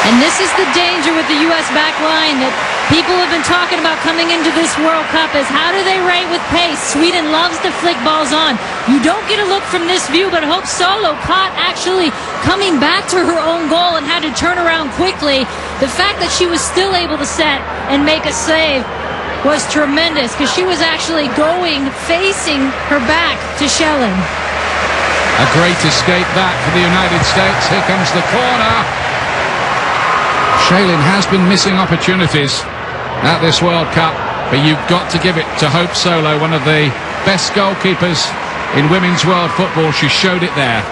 And this is the danger with the U.S. back line that people have been talking about coming into this World Cup is how do they rate with pace? Sweden loves to flick balls on. You don't get a look from this view, but Hope Solo caught actually coming back to her own goal and had to turn around quickly. The fact that she was still able to set and make a save was tremendous because she was actually facing her back to Schelling. A great escape that for the United States. Here comes the corner. Schelling has been missing opportunities at this World Cup, but you've got to give it to Hope Solo, one of the best goalkeepers in women's world football. She showed it there.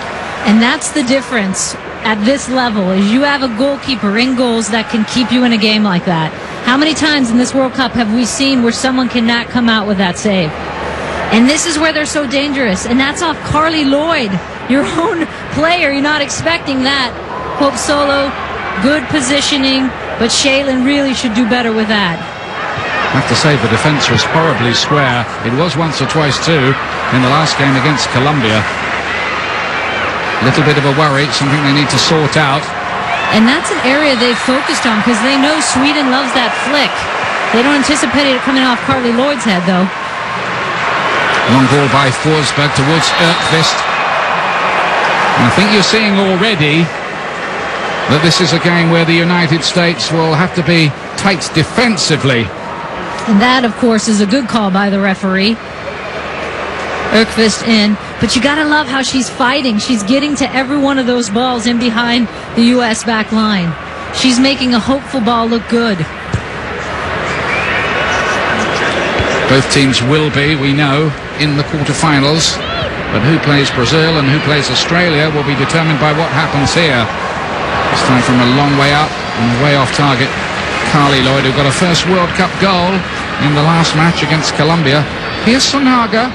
And that's the difference at this level, is you have a goalkeeper in goals that can keep you in a game like that. How many times in this World Cup have we seen where someone cannot come out with that save? And this is where they're so dangerous, and that's off Carly Lloyd, your own player. You're not expecting that. Hope Solo, good positioning, but Schelling really should do better with that. I have to say the defence was horribly square. It was once or twice too in the last game against Colombia. A little bit of a worry, something they need to sort out. And that's an area they've focused on because they know Sweden loves that flick. They don't anticipate it coming off Carly Lloyd's head, though. Long ball by Forsberg towards Ökvist. And I think you're seeing already that this is a game where the United States will have to be tight defensively. And that, of course, is a good call by the referee. Ökvist in. But you got to love how she's fighting. She's getting to every one of those balls in behind the U.S. back line. She's making a hopeful ball look good. Both teams will be, we know, in the quarterfinals. But who plays Brazil and who plays Australia will be determined by what happens here. This time from a long way up and way off target. Carly Lloyd, who got a first World Cup goal in the last match against Colombia. Here's Sonaga.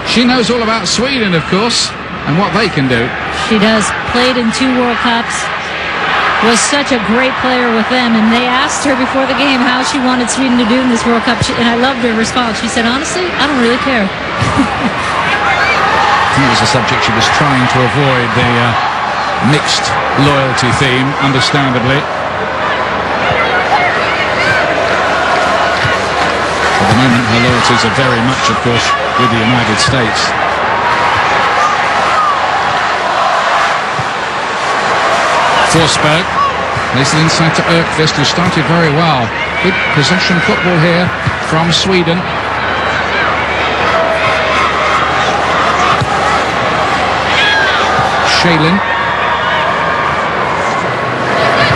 She knows all about Sweden, of course, and what they can do. She does. Played in 2 World Cups. Was such a great player with them, and they asked her before the game how she wanted Sweden to do in this World Cup, and I loved her response. She said, honestly, I don't really care. I think it was a subject she was trying to avoid, the mixed loyalty theme, understandably. At the moment, her loyalties are very much, of course, with the United States. Forsberg plays it inside to Ökvist, who started very well. Good possession football here from Sweden. Schelling.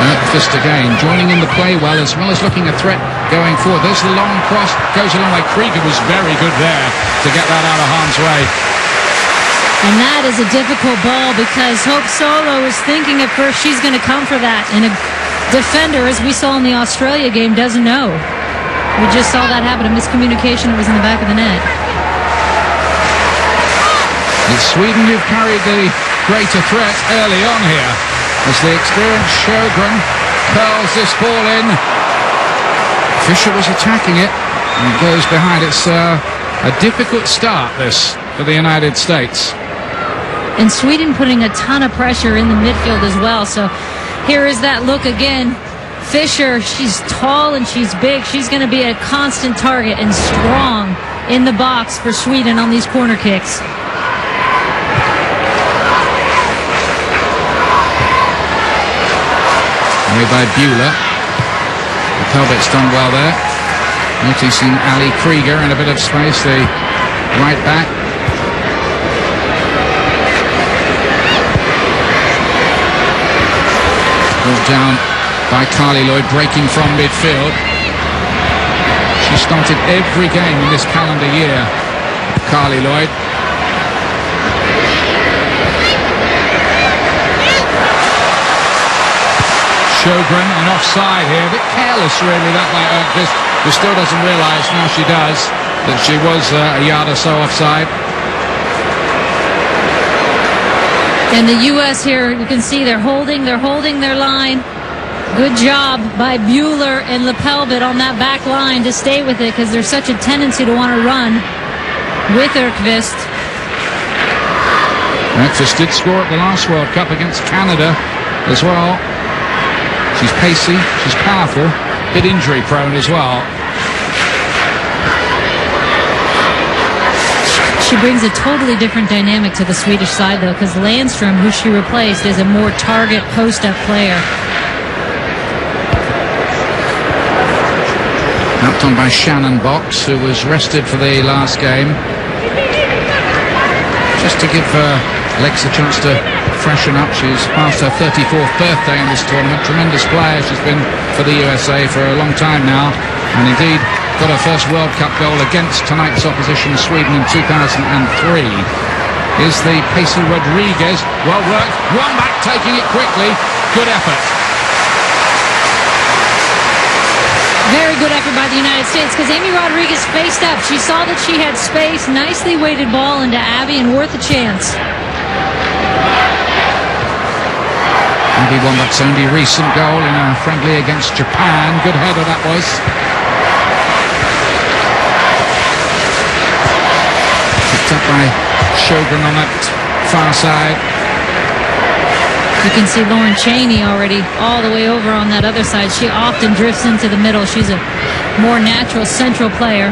Ökvist again, joining in the play well as looking a threat going forward. There's the long cross, goes a long way. Krieger was very good there to get that out of harm's way. And that is a difficult ball because Hope Solo is thinking at first she's going to come for that. And a defender, as we saw in the Australia game, doesn't know. We just saw that happen, a miscommunication that was in the back of the net. It's Sweden who've carried the greater threat early on here. As the experienced Sjögren curls this ball in. Fischer was attacking it and goes behind. It's a difficult start, this, for the United States. And Sweden putting a ton of pressure in the midfield as well. So here is that look again. Fischer, she's tall and she's big. She's going to be a constant target and strong in the box for Sweden on these corner kicks. Made by Bueller. The Pelbit's done well there. Noticing Ali Krieger in a bit of space, the right back. Brought down by Carly Lloyd, breaking from midfield. She started every game in this calendar year, Carly Lloyd. Sjögren and offside here, a bit careless really that by Ökvist, who still doesn't realise, now she does, that she was a yard or so offside. And the U.S. here, you can see they're holding their line. Good job by Bueller and Lepelbit on that back line to stay with it because there's such a tendency to want to run with Ökvist. Ökvist did score at the last World Cup against Canada as well. She's pacey, she's powerful, a bit injury prone as well. She brings a totally different dynamic to the Swedish side, though, because Landstrom, who she replaced, is a more target post-up player. Helped on by Shannon Box, who was rested for the last game. Just to give legs a chance to freshen up. She's past her 34th birthday in this tournament. Tremendous player. She's been for the USA for a long time now. And indeed, got her first World Cup goal against tonight's opposition, Sweden, in 2003. Is the pacey Rodriguez. Well worked. One back, taking it quickly. Good effort. Very good effort by the United States, because Amy Rodriguez faced up. She saw that she had space, nicely weighted ball into Abby, and worth a chance. Abby Wambach's only recent goal in a friendly against Japan. Good header that was. Picked up by Sjogren on that far side. You can see Lauren Cheney already all the way over on that other side. She often drifts into the middle. She's a more natural central player.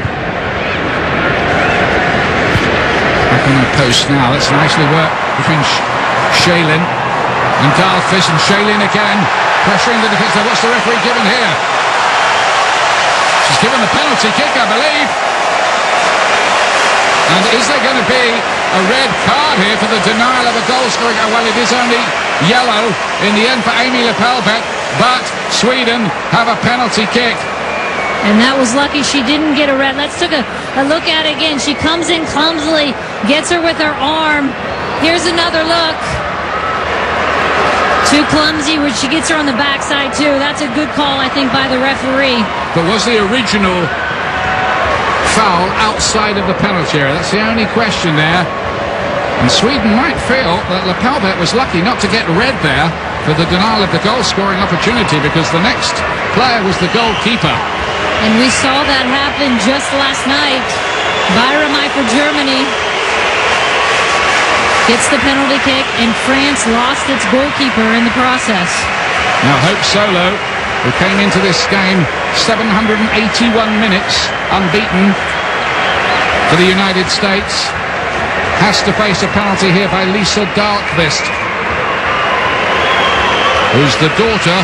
Back on her post now. That's nicely worked between Shaylin and Dahlqvist, and Shaylin again pressuring the defence. What's the referee giving here? She's given the penalty kick, I believe. And is there going to be a red card here for the denial of a goal scoring? Oh, well, it is only yellow in the end for Amy Lepelbeck, but Sweden have a penalty kick. And that was lucky she didn't get a red. Let's take a look at it again. She comes in clumsily, gets her with her arm. Here's another look. Too clumsy, which she gets her on the backside too. That's a good call, I think, by the referee. But was the original foul outside of the penalty area? That's the only question there. And Sweden might feel that Lepelbeck was lucky not to get red there for the denial of the goal-scoring opportunity, because the next player was the goalkeeper. And we saw that happen just last night. Bayramai for Germany gets the penalty kick, and France lost its goalkeeper in the process. Now Hope Solo, who came into this game 781 minutes unbeaten for the United States, has to face a penalty here by Lisa Dahlqvist, who's the daughter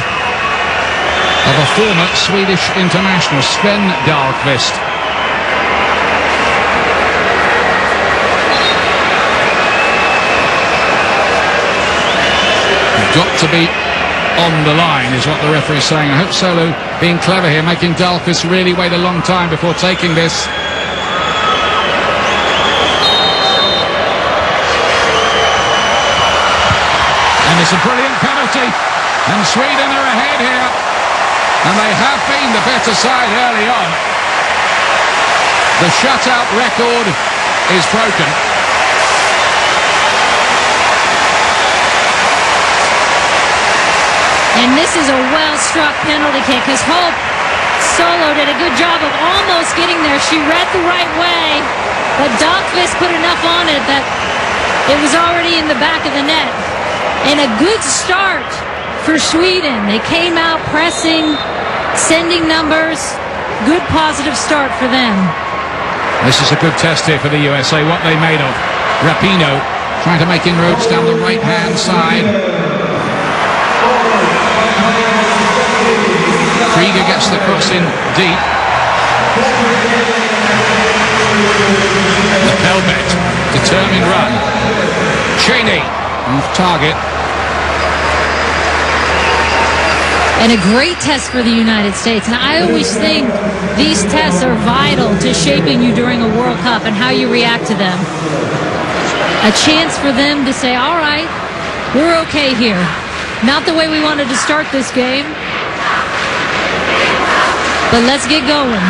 of a former Swedish international, Sven Dahlqvist. Got to be on the line is what the referee is saying. I hope Solo being clever here, making Dahlqvist really wait a long time before taking this. And it's a brilliant penalty, and Sweden are ahead here, and they have been the better side early on. The shutout record is broken. And this is a well-struck penalty kick, because Hope Solo did a good job of almost getting there. She read the right way, but Dahlqvist put enough on it that it was already in the back of the net. And a good start for Sweden. They came out pressing, sending numbers. Good positive start for them. This is a good test here for the USA. What they made of. Rapinoe trying to make inroads down the right-hand side. Krieger gets the cross in deep. Lepelbeck, determined run. Cheney off target. And a great test for the United States. And I always think these tests are vital to shaping you during a World Cup and how you react to them. A chance for them to say, all right, we're okay here. Not the way we wanted to start this game, but let's get going.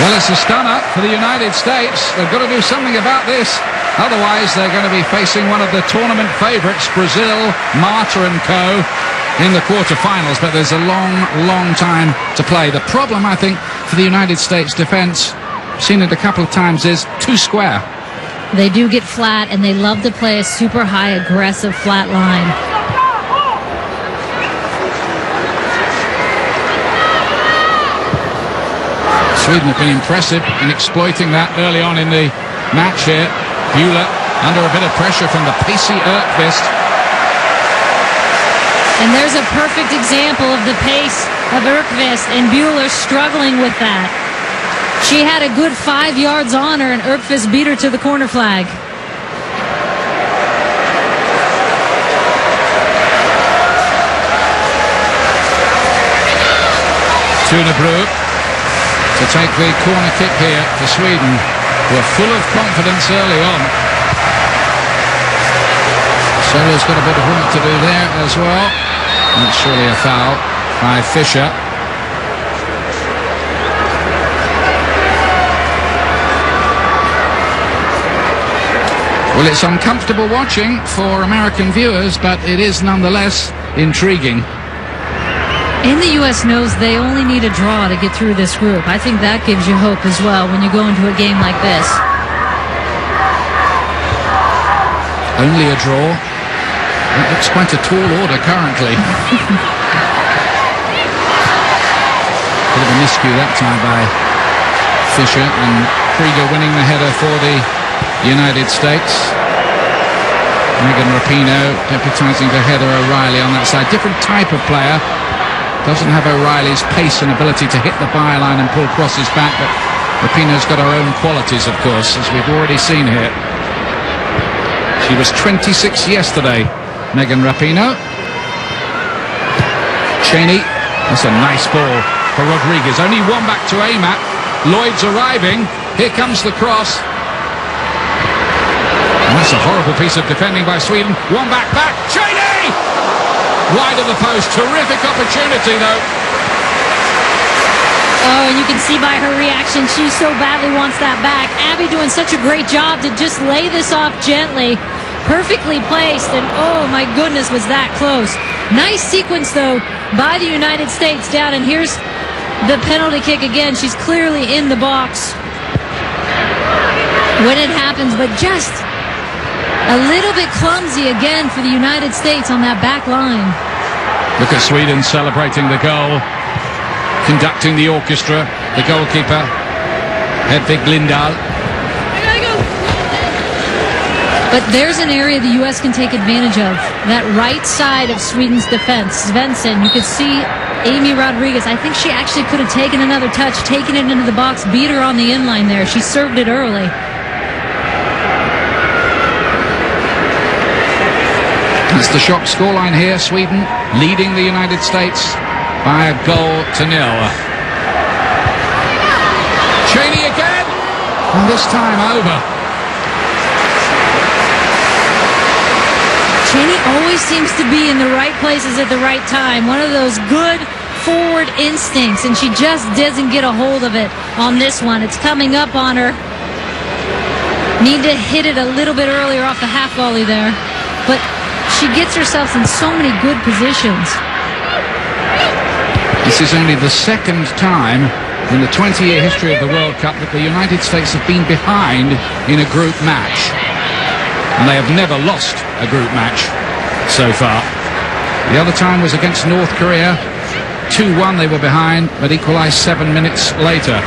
Well, it's a stunner for the United States. They've got to do something about this. Otherwise, they're going to be facing one of the tournament favourites, Brazil, Marta and co. in the quarter-finals, but there's a long, long time to play. The problem, I think, for the United States defence, seen it a couple of times, is too square. They do get flat, and they love to play a super high, aggressive flat line. Sweden have been impressive in exploiting that early on in the match here. Bühler under a bit of pressure from the pacey Erkvist. And there's a perfect example of the pace of Erkvist, and Bühler struggling with that. She had a good 5 yards on her, and Erkvist beat her to the corner flag. Tunebro to take the corner kick here for Sweden, who are full of confidence early on. Solo's got a bit of work to do there as well. That's surely a foul by Fischer. Well, it's uncomfortable watching for American viewers, but it is nonetheless intriguing. And the U.S. knows they only need a draw to get through this group. I think that gives you hope as well when you go into a game like this. Only a draw? That looks quite a tall order currently. Bit of a miscue that time by Fischer, and Krieger winning the header for the United States. Megan Rapinoe deputising for Heather O'Reilly on that side. Different type of player. Doesn't have O'Reilly's pace and ability to hit the byline and pull crosses back, but Rapinoe's got her own qualities, of course, as we've already seen here. She was 26 yesterday, Megan Rapinoe. Cheney, that's a nice ball for Rodriguez. Only one back to aim at. Lloyd's arriving. Here comes the cross. And that's a horrible piece of defending by Sweden. One back. Cheney! Wide of the post. Terrific opportunity, though. Oh, and you can see by her reaction, she so badly wants that back. Abby doing such a great job to just lay this off gently. Perfectly placed, and oh my goodness, was that close. Nice sequence, though, by the United States down, and here's the penalty kick again. She's clearly in the box when it happens, but just a little bit clumsy again for the United States on that back line. Look at Sweden celebrating the goal, conducting the orchestra, the goalkeeper, Hedvig Lindahl. But there's an area the U.S. can take advantage of. That right side of Sweden's defense. Svensson, you could see Amy Rodriguez. I think she actually could have taken another touch, taken it into the box, beat her on the inline there. She served it early. That's the shock scoreline here. Sweden leading the United States by a goal to nil. Cheney again, and this time over. Cheney always seems to be in the right places at the right time. One of those good forward instincts, and she just doesn't get a hold of it on this one. It's coming up on her. Need to hit it a little bit earlier off the half volley there. But she gets herself in so many good positions. This is only the second time in the 20-year history of the World Cup that the United States have been behind in a group match. And they have never lost a group match so far. The other time was against North Korea. 2-1 they were behind, but equalised 7 minutes later.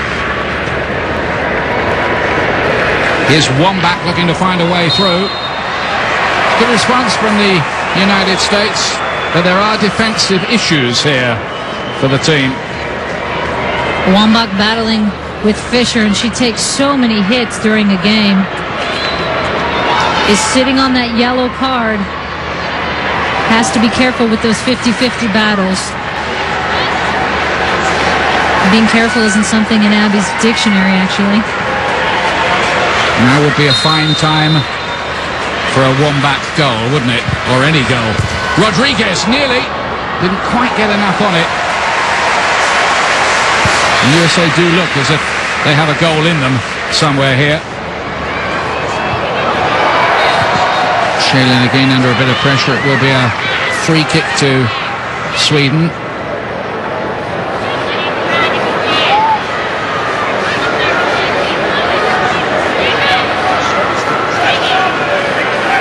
Here's one back looking to find a way through. Good response from the United States, but there are defensive issues here for the team. Wambach battling with Fischer, and she takes so many hits during a game. Is sitting on that yellow card. Has to be careful with those 50-50 battles. Being careful isn't something in Abby's dictionary, actually. Now would be a fine time for a one-back goal, wouldn't it? Or any goal. Rodriguez nearly didn't quite get enough on it. The USA do look as if they have a goal in them somewhere here. Shaylin again under a bit of pressure. It will be a free kick to Sweden.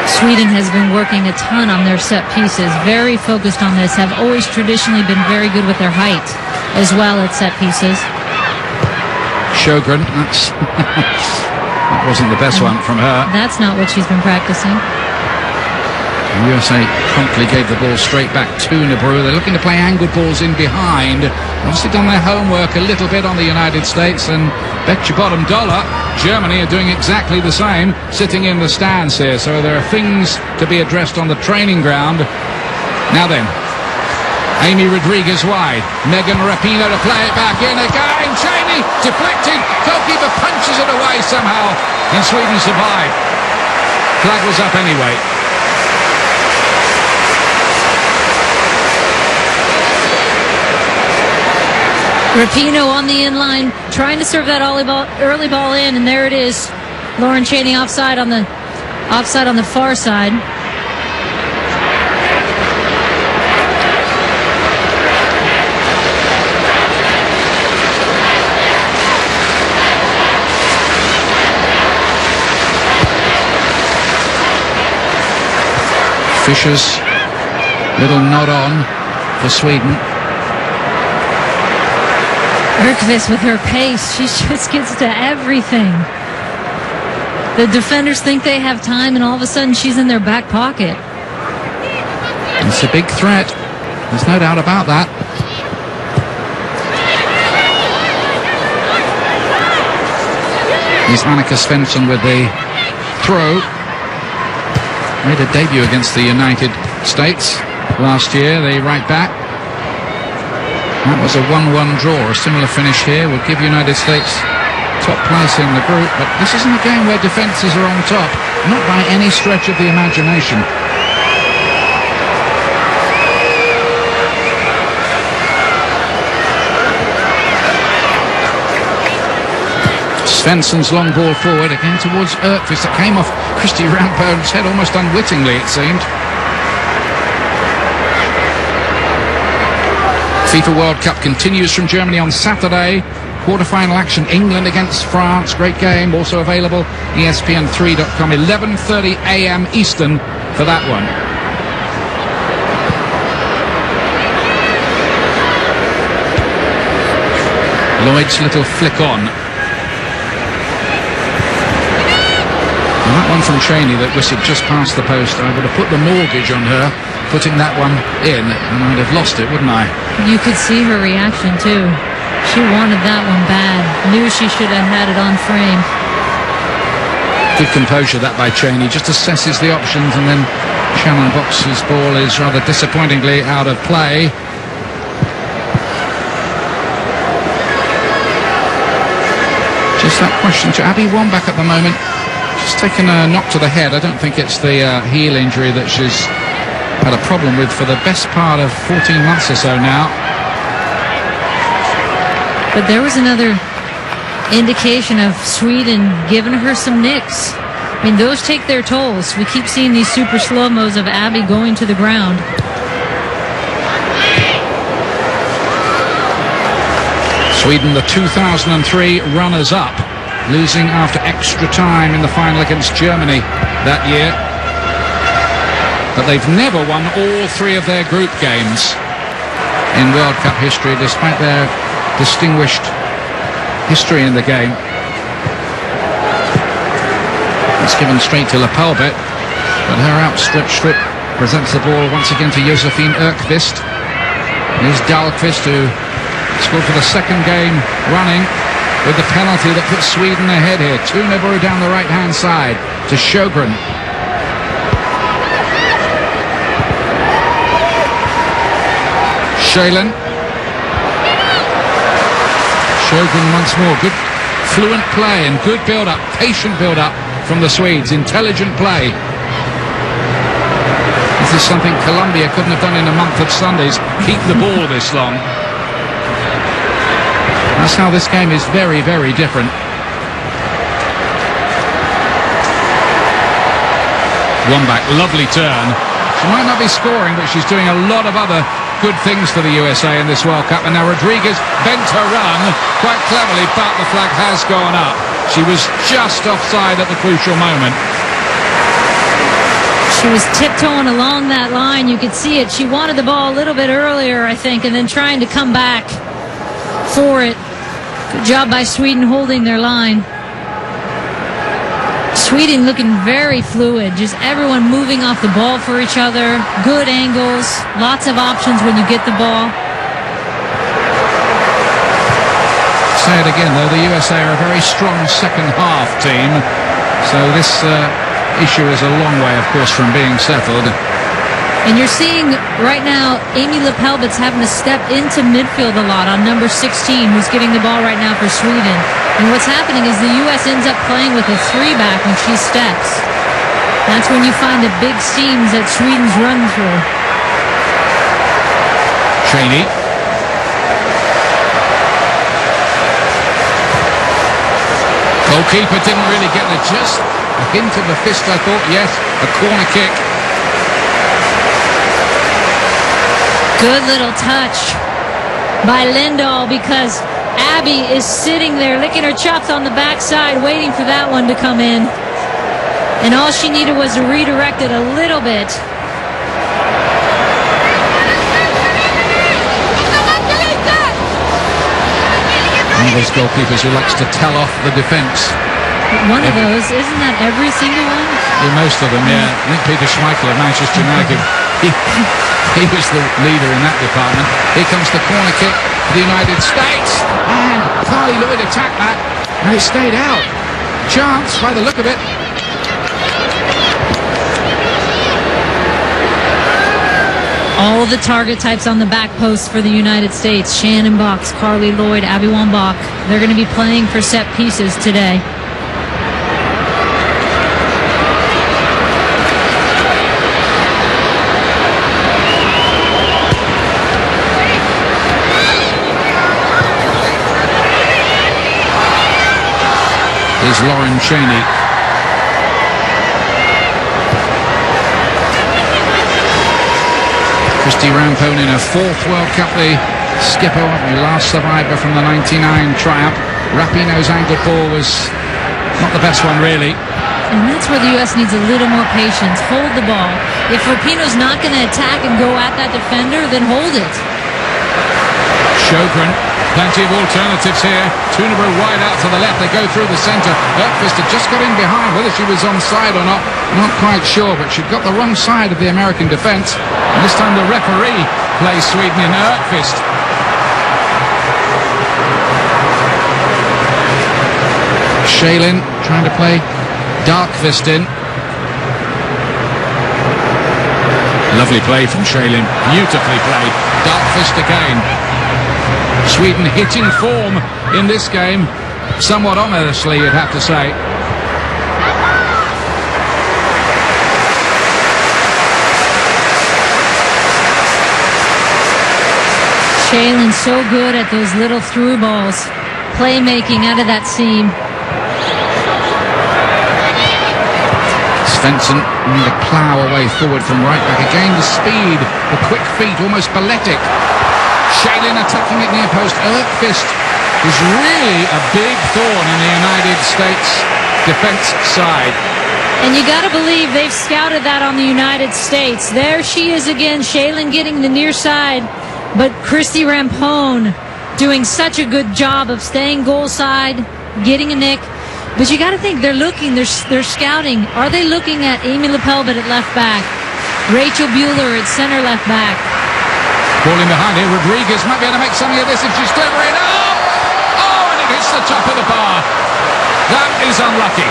Sweden has been working a ton on their set pieces, very focused on this, have always traditionally been very good with their height as well at set pieces. Sjogren, that wasn't the best one from her. That's not what she's been practicing. The USA promptly gave the ball straight back to Nabru. They're looking to play angled balls in behind. Obviously done their homework a little bit on the United States, and bet your bottom dollar Germany are doing exactly the same, sitting in the stands here. So there are things to be addressed on the training ground. Now then, Amy Rodriguez wide. Megan Rapinoe to play it back in again. Cheney deflected. Goalkeeper punches it away somehow, and Sweden survive. Flag was up anyway. Rapinoe on the in-line, trying to serve that early ball in, and there it is. Lauren Cheney offside on the far side. Fischer's little nod on for Sweden. Erkvist with her pace, she just gets to everything. The defenders think they have time, and all of a sudden she's in their back pocket. It's a big threat. There's no doubt about that. Here's Annika Svensson with the throw. Made a debut against the United States last year, the right back. That was a 1-1 draw. A similar finish here would give United States top place in the group, but this isn't a game where defences are on top, not by any stretch of the imagination. Svensson's long ball forward again towards Erkvist. That came off Christy Rampone's head almost unwittingly, it seemed. FIFA World Cup continues from Germany on Saturday. Quarter-final action, England against France. Great game, also available ESPN3.com. 11:30 a.m. Eastern for that one. Lloyd's little flick on. And that one from Cheney that whistled just past the post, I would have put the mortgage on her putting that one in, and I'd have lost it, wouldn't I? You could see her reaction too. She wanted that one bad. Knew she should have had it on frame. Good composure that by Cheney. Just assesses the options, and then Shannon Box's ball is rather disappointingly out of play. Just that question to Abby Wambach at the moment. She's taken a knock to the head. I don't think it's the heel injury that she's had a problem with for the best part of 14 months or so now. But there was another indication of Sweden giving her some nicks. I mean, those take their tolls. We keep seeing these super slow-mos of Abby going to the ground. Sweden, the 2003 runners-up, losing after extra time in the final against Germany that year. But they've never won all three of their group games in World Cup history, despite their distinguished history in the game. It's given straight to Lapalbet, but her outstretched foot presents the ball once again to Josephine Erkvist. Here's Dahlqvist, who scored for the second game running with the penalty that puts Sweden ahead here. Tunebro down the right-hand side to Sjogren. Shaylin. Sjogren once more. Good fluent play and good build-up, patient build-up from the Swedes. Intelligent play. This is something Colombia couldn't have done in a month of Sundays. Keep the ball this long. That's how this game is very, very different. One back, lovely turn. She might not be scoring, but she's doing a lot of other good things for the USA in this World Cup. And now Rodriguez bent her run quite cleverly, but the flag has gone up. She was just offside at the crucial moment. She was tiptoeing along that line. You could see it. She wanted the ball a little bit earlier, I think, and then trying to come back for it. Good job by Sweden holding their line. Sweden looking very fluid. Just everyone moving off the ball for each other. Good angles. Lots of options when you get the ball. Say it again, though. The USA are a very strong second half team. So this issue is a long way, of course, from being settled. And you're seeing right now Amy Lepelbitz having to step into midfield a lot on number 16, who's getting the ball right now for Sweden. And what's happening is the U.S. ends up playing with a 3-back when she steps. That's when you find the big seams that Sweden's run through. Cheney. Goalkeeper didn't really get just a hint of a fist, I thought. Yes, a corner kick. Good little touch by Lindahl, because Abby is sitting there licking her chops on the backside waiting for that one to come in. And all she needed was to redirect it a little bit. One of those goalkeepers who likes to tell off the defence. One of those, isn't that every single one? Yeah, most of them, yeah. I think Peter Schmeichel of Manchester United, he was the leader in that department. Here comes the corner kick for the United States. And Carly Lloyd attacked that, and it stayed out. Chance, by the look of it. All the target types on the back post for the United States. Shannon Box, Carly Lloyd, Abby Wambach. They're going to be playing for set pieces today. Here's Lauren Cheney. Christy Rampone in her 4th World Cup, the skipper, the last survivor from the 99 triumph. Rapinoe's angled ball was not the best one, really. And that's where the U.S. needs a little more patience. Hold the ball. If Rapinoe's not going to attack and go at that defender, then hold it. Sjogren, plenty of alternatives here. Thunberg wide out to the left. They go through the centre. Erkvist had just got in behind. Whether she was onside or not quite sure, but she'd got the wrong side of the American defence. And this time the referee plays Sweden in Erkvist. Shaylin trying to play Darkvist in. Lovely play from Shaylin. Beautifully played. Darkvist again. Sweden hitting form in this game, somewhat ominously, you'd have to say. Shaylin's so good at those little through balls, playmaking out of that seam. Svensson wanting to plough away forward from right back. Again, the speed, the quick feet, almost balletic. Shaylin attacking it near post. Erkvist is really a big thorn in the United States defence side. And you got to believe they've scouted that on the United States. There she is again, Shaylin getting the near side, but Christy Rampone doing such a good job of staying goal side, getting a nick. But you got to think they're looking, they're scouting. Are they looking at Amy Lepelbit at left back, Rachel Bueller at center left back? Ball in behind here. Rodriguez might be able to make something of this if she's clever enough. Oh, and it hits the top of the bar. That is unlucky.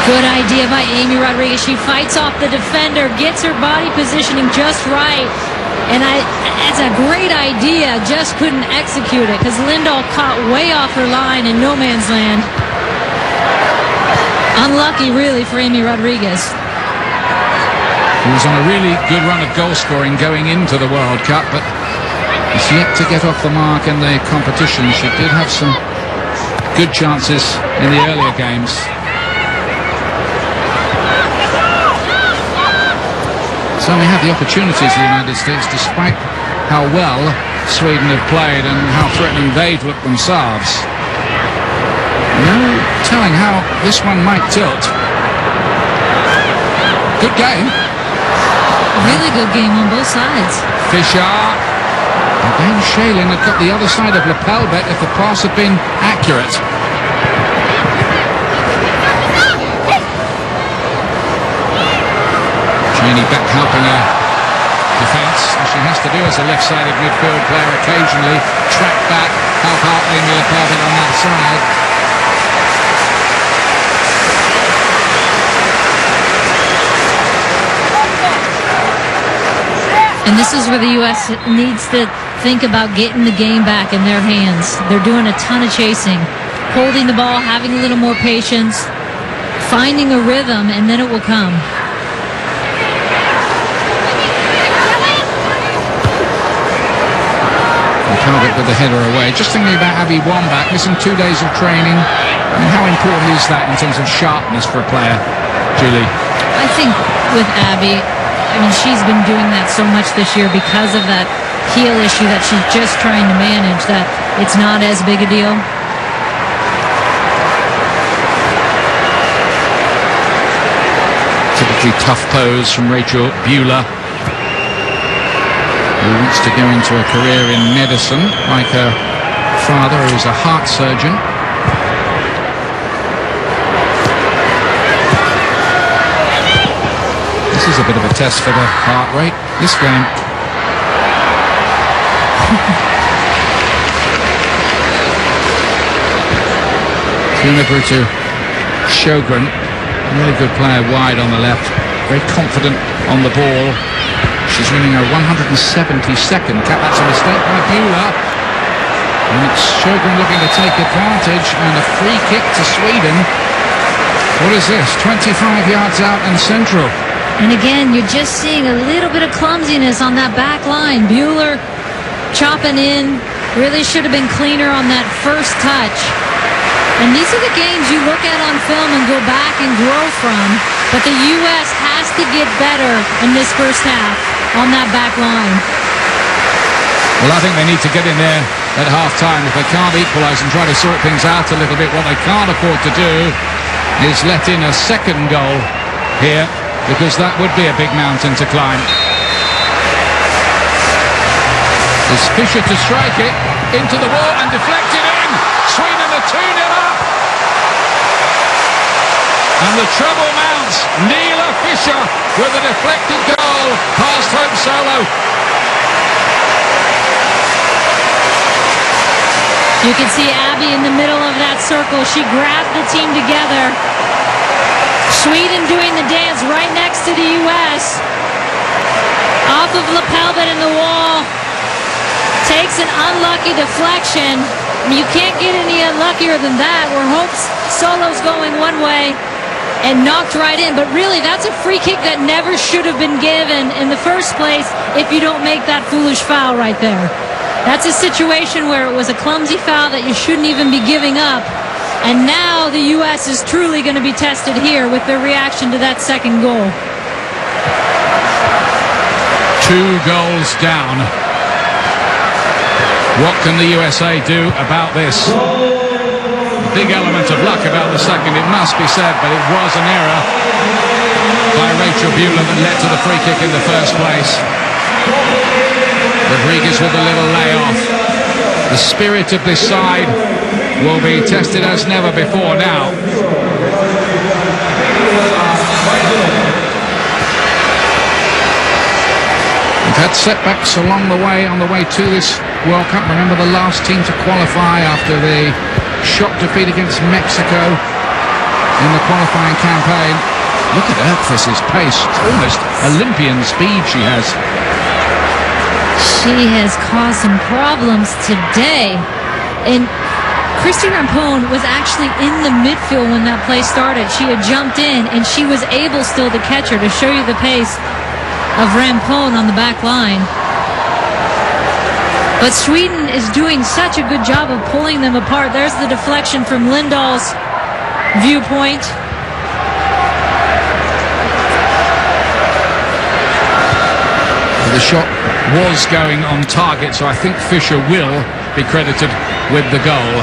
Good idea by Amy Rodriguez. She fights off the defender, gets her body positioning just right. And it's a great idea, just couldn't execute it because Lindahl caught way off her line in no man's land. Unlucky, really, for Amy Rodriguez. He was on a really good run of goal scoring going into the World Cup, but Has yet to get off the mark in the competition. She did have some good chances in the earlier games. So we had the opportunities, the United States, despite how well Sweden have played and how threatening they've looked themselves. No telling how this one might tilt. Good game. Really good game on both sides. Fischer. Again, Shalin had got the other side of lapel bet if the pass had been accurate. Cheney back helping her defence, as she has to do as a left-sided midfield player occasionally. Track back, help out in the lapel bet on that side. And this is where the U.S. needs to think about getting the game back in their hands. They're doing a ton of chasing, holding the ball, having a little more patience, finding a rhythm, and then it will come. Talbot with the header away. Just thinking about Abby Wambach, missing 2 days of training. I mean, how important is that in terms of sharpness for a player, Julie? I think with Abby, I mean, she's been doing that so much this year because of that heel issue that she's just trying to manage, that it's not as big a deal. Typically tough pose from Rachel Bueller, who wants to go into a career in medicine like her father, who is a heart surgeon. This is a bit of a test for the heart rate, this game. Tunabru to Sjogren, really good player wide on the left, very confident on the ball. She's running her 172nd cap. That's a mistake by Bueller. And it's Sjogren looking to take advantage, and a free kick to Sweden. What is this? 25 yards out and central. And again, you're just seeing a little bit of clumsiness on that back line. Bueller chopping in. Really should have been cleaner on that first touch. And these are the games you look at on film and go back and grow from. But the U.S. has to get better in this first half on that back line. Well, I think they need to get in there at half-time. If they can't equalise and try to sort things out a little bit, what they can't afford to do is let in a second goal here, because that would be a big mountain to climb. It's Fischer to strike it into the wall and deflect it in. Sweden are 2-0 up. And the trouble mounts. Neela Fischer with a deflected goal past home solo. You can see Abby in the middle of that circle. She grabbed the team together. Sweden doing the dance right next to the U.S. Off of lapel in the wall. Takes an unlucky deflection. I mean, you can't get any unluckier than that, where Hope's solo's going one way and knocked right in. But really, that's a free kick that never should have been given in the first place if you don't make that foolish foul right there. That's a situation where it was a clumsy foul that you shouldn't even be giving up. And now the U.S. is truly going to be tested here with their reaction to that second goal. 2 goals down. What can the USA do about this? A big element of luck about the second, it must be said, but it was an error by Rachel Bueller that led to the free kick in the first place. Rodriguez with a little layoff. The spirit of this side will be tested as never before now. We've had setbacks along the way on the way to this World Cup. Remember, the last team to qualify after the shock defeat against Mexico in the qualifying campaign. Look at Erkvis's pace. It's almost Olympian speed she has. She has caused some problems today. And Christy Rampone was actually in the midfield when that play started. She had jumped in, and she was able still to catch her, to show you the pace of Rampone on the back line. But Sweden is doing such a good job of pulling them apart. There's the deflection from Lindahl's viewpoint. The shot was going on target, so I think Fischer will be credited with the goal.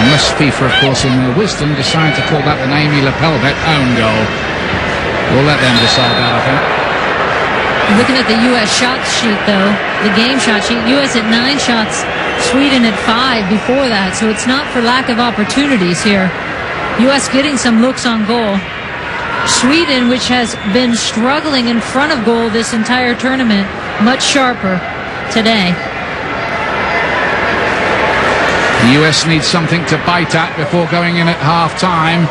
Unless FIFA, of course, in their wisdom, decide to call that an Amy Lepelbeck own goal. We'll let them decide that, I think. Looking at the U.S. shot sheet, though, the game shot sheet, U.S. at 9 shots, Sweden at 5 before that, so it's not for lack of opportunities here. U.S. getting some looks on goal. Sweden, which has been struggling in front of goal this entire tournament, much sharper today. The US needs something to bite at before going in at half-time.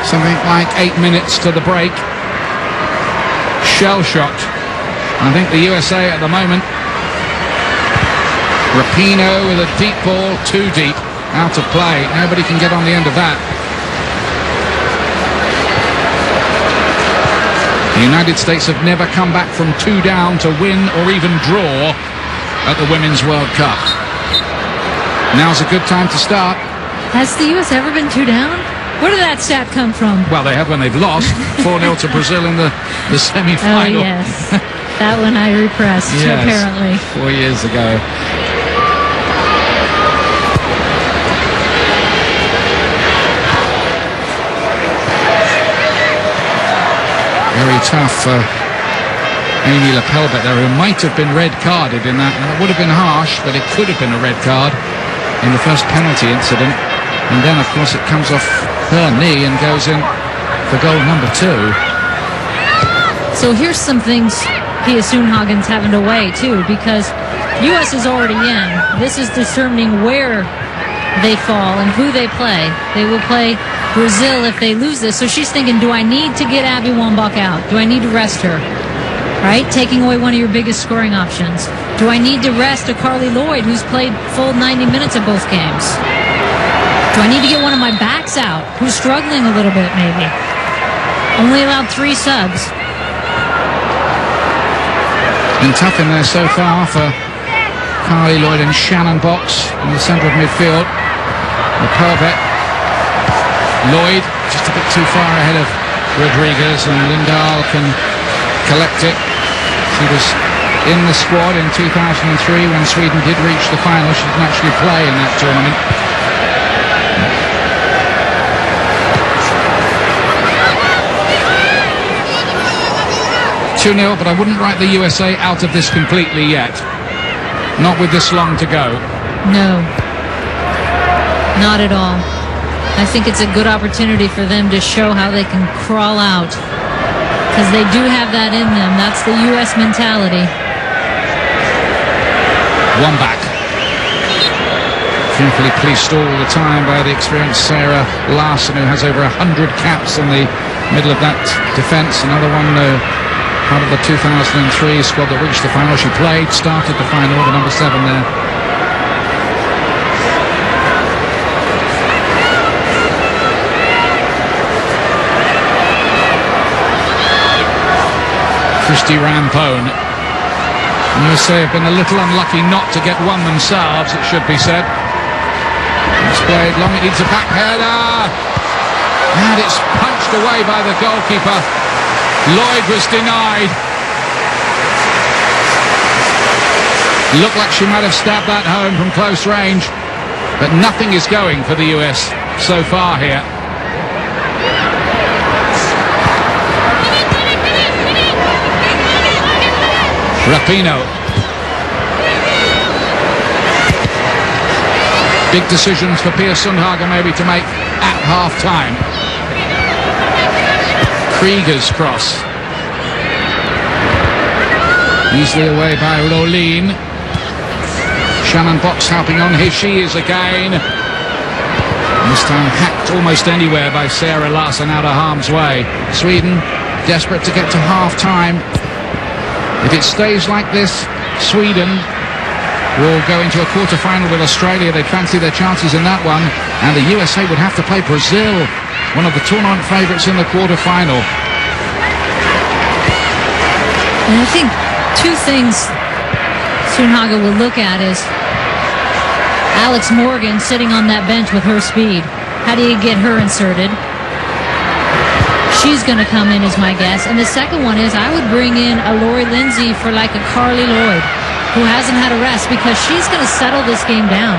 Something like 8 minutes to the break. Shell-shocked, I think, the USA at the moment. Rapinoe with a deep ball, too deep, out of play. Nobody can get on the end of that. The United States have never come back from 2 down to win or even draw at the Women's World Cup. Now's a good time to start. Has the U.S. ever been 2 down? Where did that stat come from? Well, they have when they've lost 4-0 to Brazil in the semi-final. Oh, yes. That one I repressed, yes, apparently. 4 years ago. Very tough for Amy Lepelbeck there, who might have been red-carded in that. And it would have been harsh, but it could have been a red card in the first penalty incident. And then, of course, it comes off her knee and goes in for goal number 2. So here's some things Pia Sundhagen's having to weigh, too, because U.S. is already in. This is determining where they fall and who they play. They will play Brazil if they lose this. So she's thinking, do I need to get Abby Wambach out? Do I need to rest her? Right? Taking away one of your biggest scoring options. Do I need to rest a Carly Lloyd who's played full 90 minutes of both games? Do I need to get one of my backs out who's struggling a little bit maybe? Only allowed 3 subs. Been tough in there so far for Carly Lloyd and Shannon Box in the centre of midfield. Lepelbeck. Lloyd just a bit too far ahead of Rodriguez, and Lindahl can collect it. She was in the squad in 2003 when Sweden did reach the final. She didn't actually play in that tournament. (2-0), but I wouldn't write the USA out of this completely yet. Not with this long to go. No, not at all. I think it's a good opportunity for them to show how they can crawl out, because they do have that in them. That's the U.S. mentality. Wambach. Carefully policed all the time by the experienced Sarah Larson, who has over 100 caps in the middle of that defence. Another one part of the 2003 squad that reached the final. She played, started the final, the number 7 there. Christy Rampone. The USA have been a little unlucky not to get one themselves, it should be said. It's played long, it needs a back header. And it's punched away by the goalkeeper. Lloyd was denied. Looked like she might have stabbed that home from close range, but nothing is going for the US so far here. Rapinoe. Big decisions for Pia Sundhagen maybe to make at half-time. Krieger's cross. Easily away by Lolin. Shannon Box helping on. Here she is again. This time hacked almost anywhere by Sarah Larson out of harm's way. Sweden desperate to get to half-time. If it stays like this, Sweden will go into a quarter-final with Australia. They'd fancy their chances in that one. And the USA would have to play Brazil, one of the tournament favourites in the quarter-final. And I think 2 things Sunhaga will look at is Alex Morgan sitting on that bench with her speed. How do you get her inserted? She's going to come in is my guess. And the second one is I would bring in a Lori Lindsay for like a Carly Lloyd, who hasn't had a rest, because she's going to settle this game down.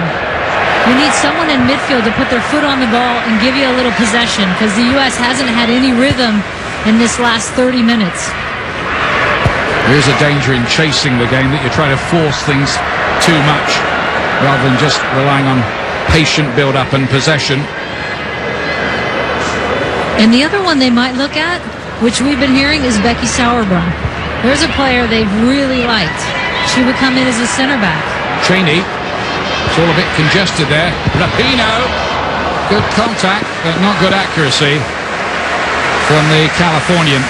You need someone in midfield to put their foot on the ball and give you a little possession, because the U.S. hasn't had any rhythm in this last 30 minutes. There is a danger in chasing the game that you try to force things too much rather than just relying on patient build-up and possession. And the other one they might look at, which we've been hearing, is Becky Sauerbrunn. There's a player they've really liked. She would come in as a center back. Cheney, it's all a bit congested there. Rapinoe, good contact, but not good accuracy from the Californian.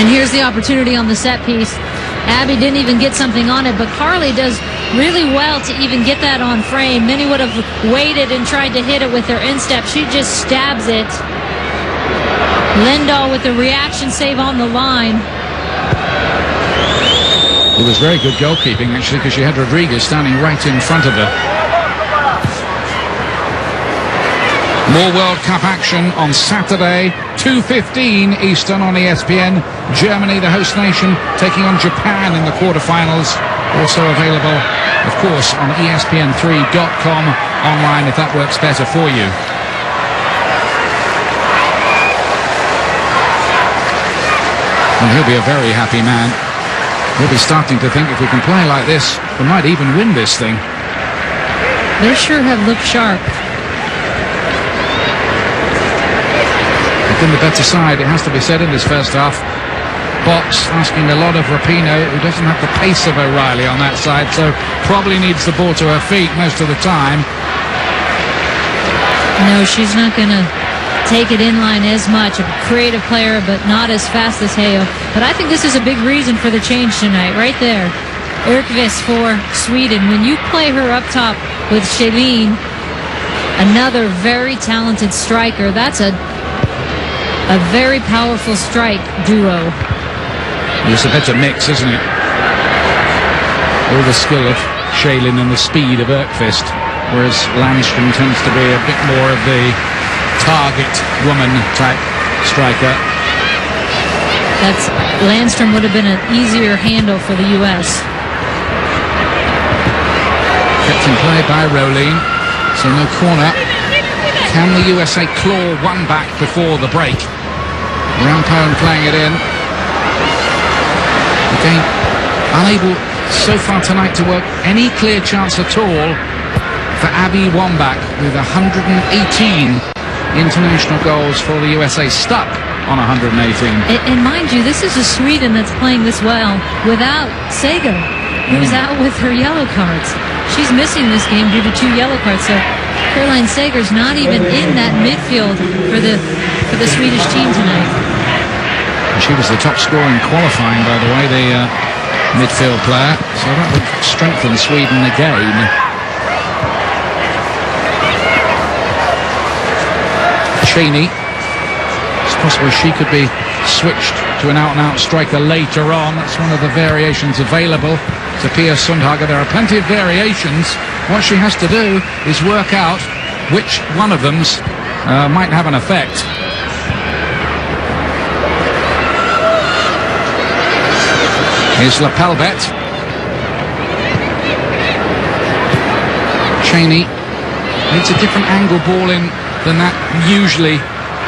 And here's the opportunity on the set piece. Abby didn't even get something on it, but Carly does really well to even get that on frame. Many would have waited and tried to hit it with her instep. She just stabs it. Lindahl with the reaction save on the line. It was very good goalkeeping, actually, because she had Rodriguez standing right in front of her. More World Cup action on Saturday, 2:15 Eastern on ESPN. Germany, the host nation, taking on Japan in the quarterfinals. Also available, of course, on ESPN3.com online if that works better for you. And he'll be a very happy man. He'll be starting to think if we can play like this, we might even win this thing. They sure have looked sharp. Been the better side, it has to be said, in this first half. Box asking a lot of Rapinoe, who doesn't have the pace of O'Reilly on that side, so probably needs the ball to her feet most of the time. No, she's not going to take it in line as much. A creative player, but not as fast as Heo. But I think this is a big reason for the change tonight, right there. Erkvist for Sweden. When you play her up top with Shailene, another very talented striker, that's a very powerful strike duo. It's a better mix, isn't it? All the skill of Shailene and the speed of Erkvist, whereas Landstrom tends to be a bit more of the target woman type striker. Landstrom would have been an easier handle for the U.S. Kept in play by Rowling, so no corner. Can the USA claw one back before the break? Rampone playing it in. Again, unable so far tonight to work any clear chance at all for Abby Wambach with 118 international goals for the USA, stuck on 118. And mind you, this is a Sweden that's playing this well without Sager, who's out with her yellow cards. She's missing this game due to 2 yellow cards, so Caroline Sager's not even in that midfield for the Swedish team tonight. She was the top scorer in qualifying, by the way, the midfield player, so that would strengthen Sweden again. Cheney, it's possible she could be switched to an out-and-out striker later on. That's one of the variations available to Pia Sundhage. There are plenty of variations. What she has to do is work out which one of them might have an effect. Here's Lapelbet. Cheney needs a different angle ball in than that usually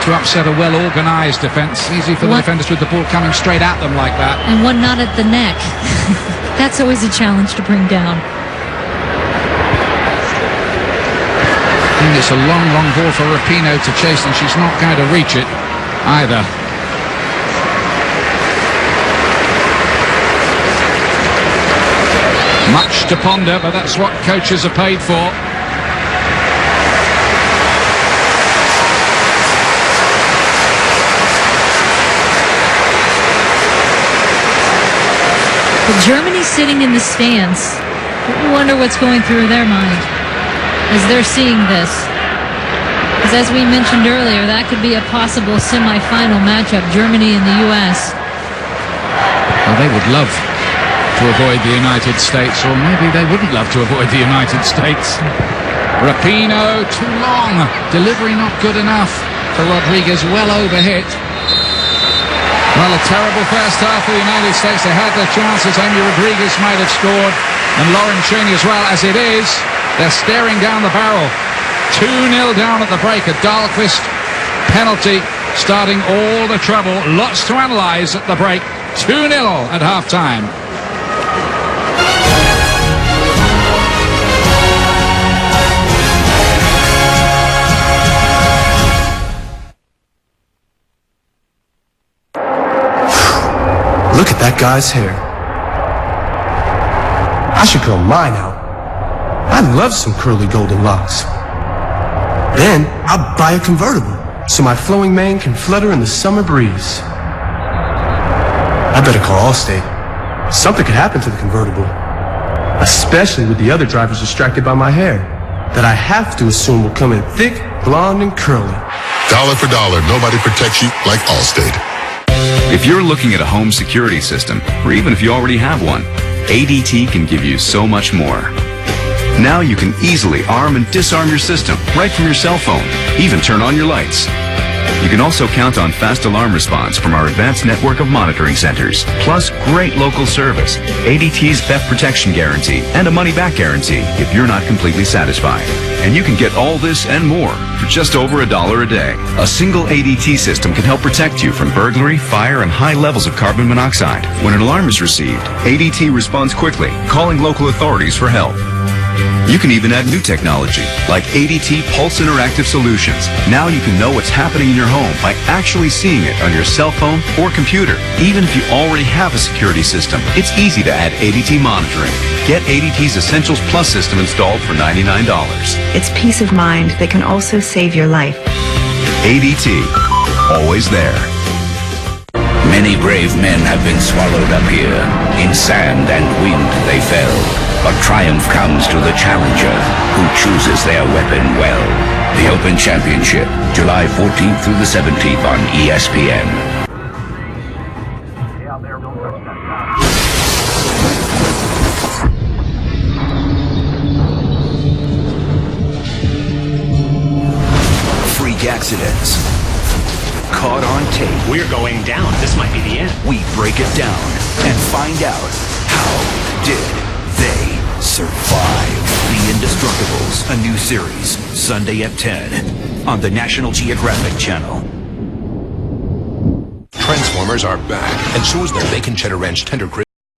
to upset a well-organised defence. Easy for the defenders with the ball coming straight at them like that. And one not at the neck. That's always a challenge to bring down. I think it's a long, long ball for Rapinoe to chase, and she's not going to reach it either. Much to ponder, but that's what coaches are paid for. But Germany's sitting in the stands. I wonder what's going through their mind as they're seeing this. Because as we mentioned earlier, that could be a possible semifinal matchup, Germany and the U.S. Well, they would love to avoid the United States, or maybe they wouldn't love to avoid the United States. Rapinoe, too long. Delivery not good enough for Rodriguez, well overhit. Well, a terrible first half for the United States. They had their chances. Amy Rodriguez might have scored, and Lauren Cheney as well. As it is, they're staring down the barrel. 2-0 down at the break. A Dahlqvist penalty starting all the trouble. Lots to analyse at the break. 2-0 at half-time. Look at that guy's hair. I should grow mine out. I love some curly golden locks. Then I'll buy a convertible so my flowing mane can flutter in the summer breeze. I better call Allstate. Something could happen to the convertible, especially with the other drivers distracted by my hair that I have to assume will come in thick, blonde, and curly. Dollar for dollar, nobody protects you like Allstate. If you're looking at a home security system, or even if you already have one, ADT can give you so much more. Now you can easily arm and disarm your system right from your cell phone, even turn on your lights. You can also count on fast alarm response from our advanced network of monitoring centers, plus great local service, ADT's theft protection guarantee, and a money-back guarantee if you're not completely satisfied. And you can get all this and more for just over $1 a day. A single ADT system can help protect you from burglary, fire, and high levels of carbon monoxide. When an alarm is received, ADT responds quickly, calling local authorities for help. You can even add new technology, like ADT Pulse Interactive Solutions. Now you can know what's happening in your home by actually seeing it on your cell phone or computer. Even if you already have a security system, it's easy to add ADT monitoring. Get ADT's Essentials Plus system installed for $99. It's peace of mind that can also save your life. ADT, always there. Many brave men have been swallowed up here. In sand and wind they fell. But triumph comes to the challenger who chooses their weapon well. The Open Championship, July 14th through the 17th on ESPN. Freak accidents. Caught on tape. We're going down. This might be the end. We break it down and find out how did they survive. The Indestructibles, a new series, Sunday at 10 on the National Geographic Channel. Transformers are back, and so is their bacon cheddar ranch tender crisp.